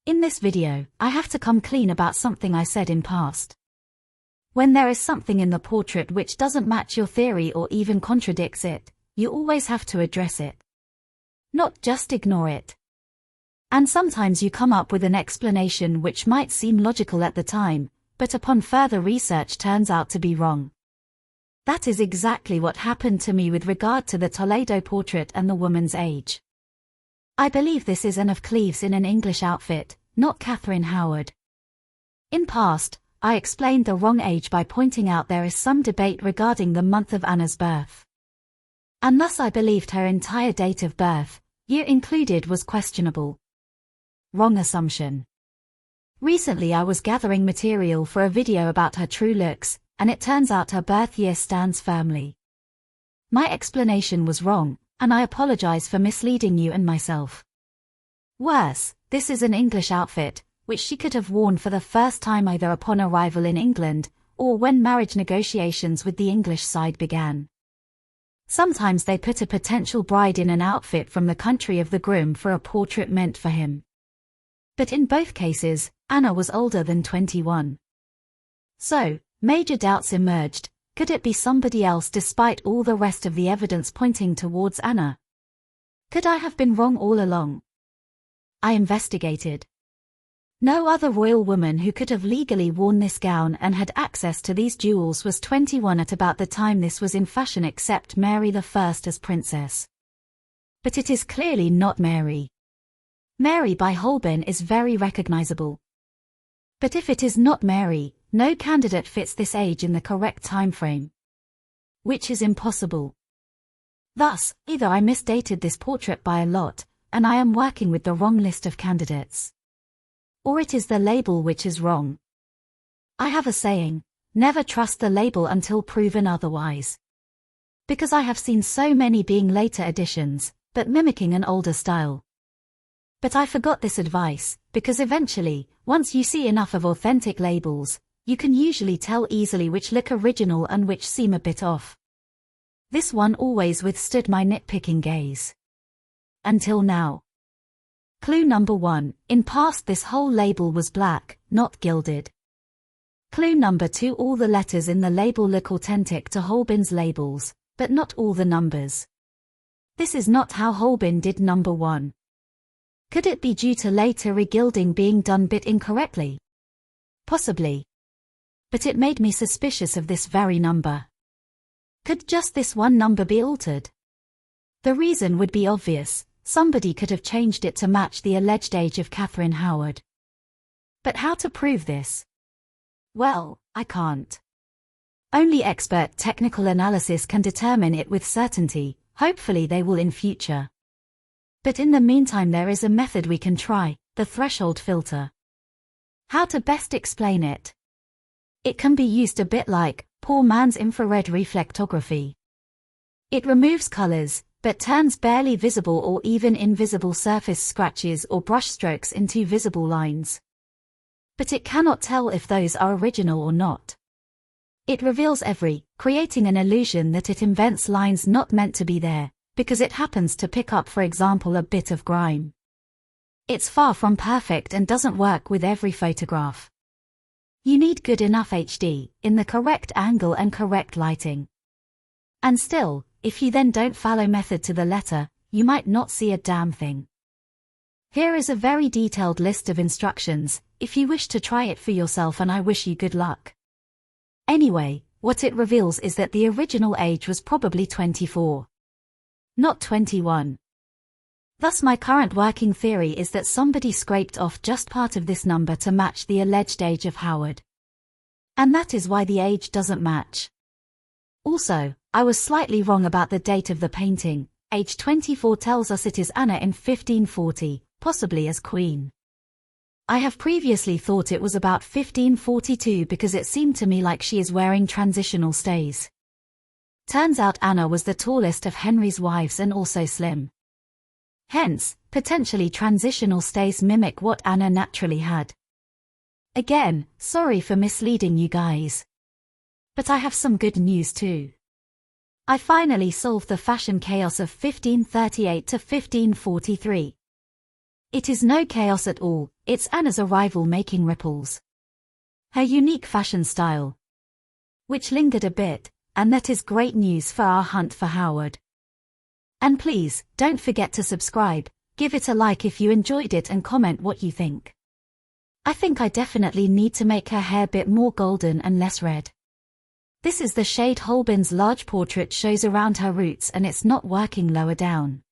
In this video, I have to come clean about something I said in past. When there is something in the portrait which doesn't match your theory or even contradicts it, you always have to address it. Not just ignore it. And sometimes you come up with an explanation which might seem logical at the time, but upon further research turns out to be wrong. That is exactly what happened to me with regard to the Toledo portrait and the woman's age. I believe this is Anne of Cleves in an English outfit, not Catherine Howard. In past, I explained the wrong age by pointing out there is some debate regarding the month of Anna's birth. And thus I believed her entire date of birth, year included, was questionable. Wrong assumption. Recently I was gathering material for a video about her true looks, and it turns out her birth year stands firmly. My explanation was wrong, and I apologize for misleading you and myself. Worse, this is an English outfit, which she could have worn for the first time either upon arrival in England, or when marriage negotiations with the English side began. Sometimes they put a potential bride in an outfit from the country of the groom for a portrait meant for him. But in both cases, Anna was older than 21. So, major doubts emerged. Could it be somebody else despite all the rest of the evidence pointing towards Anna? Could I have been wrong all along? I investigated. No other royal woman who could have legally worn this gown and had access to these jewels was 21 at about the time this was in fashion except Mary I as princess. But it is clearly not Mary. Mary by Holbein is very recognizable. But if it is not Mary, no candidate fits this age in the correct time frame. Which is impossible. Thus, either I misdated this portrait by a lot, and I am working with the wrong list of candidates. Or it is the label which is wrong. I have a saying, never trust the label until proven otherwise. Because I have seen so many being later additions, but mimicking an older style. But I forgot this advice, because eventually, once you see enough of authentic labels, you can usually tell easily which look original and which seem a bit off. This one always withstood my nitpicking gaze. Until now. Clue number 1, in past this whole label was black, not gilded. Clue number 2, all the letters in the label look authentic to Holbein's labels, but not all the numbers. This is not how Holbein did number 1. Could it be due to later regilding being done bit incorrectly? Possibly. But it made me suspicious of this very number. Could just this one number be altered? The reason would be obvious. Somebody could have changed it to match the alleged age of Catherine Howard. But how to prove this? Well, I can't. Only expert technical analysis can determine it with certainty. Hopefully they will in future. But in the meantime there is a method we can try, the threshold filter. How to best explain it? It can be used a bit like poor man's infrared reflectography. It removes colors, but turns barely visible or even invisible surface scratches or brushstrokes into visible lines. But it cannot tell if those are original or not. It reveals creating an illusion that it invents lines not meant to be there, because it happens to pick up, for example, a bit of grime. It's far from perfect and doesn't work with every photograph. You need good enough HD, in the correct angle and correct lighting. And still, if you then don't follow method to the letter, you might not see a damn thing. Here is a very detailed list of instructions, if you wish to try it for yourself, and I wish you good luck. Anyway, what it reveals is that the original age was probably 24. Not 21. Thus my current working theory is that somebody scraped off just part of this number to match the alleged age of Howard. And that is why the age doesn't match. Also, I was slightly wrong about the date of the painting. Age 24 tells us it is Anna in 1540, possibly as queen. I have previously thought it was about 1542 because it seemed to me like she is wearing transitional stays. Turns out Anna was the tallest of Henry's wives and also slim. Hence, potentially transitional stays mimic what Anna naturally had. Again, sorry for misleading you guys. But I have some good news too. I finally solved the fashion chaos of 1538 to 1543. It is no chaos at all, it's Anna's arrival making ripples. Her unique fashion style, which lingered a bit, and that is great news for our hunt for Howard. And please, don't forget to subscribe, give it a like if you enjoyed it and comment what you think. I think I definitely need to make her hair bit more golden and less red. This is the shade Holbein's large portrait shows around her roots and it's not working lower down.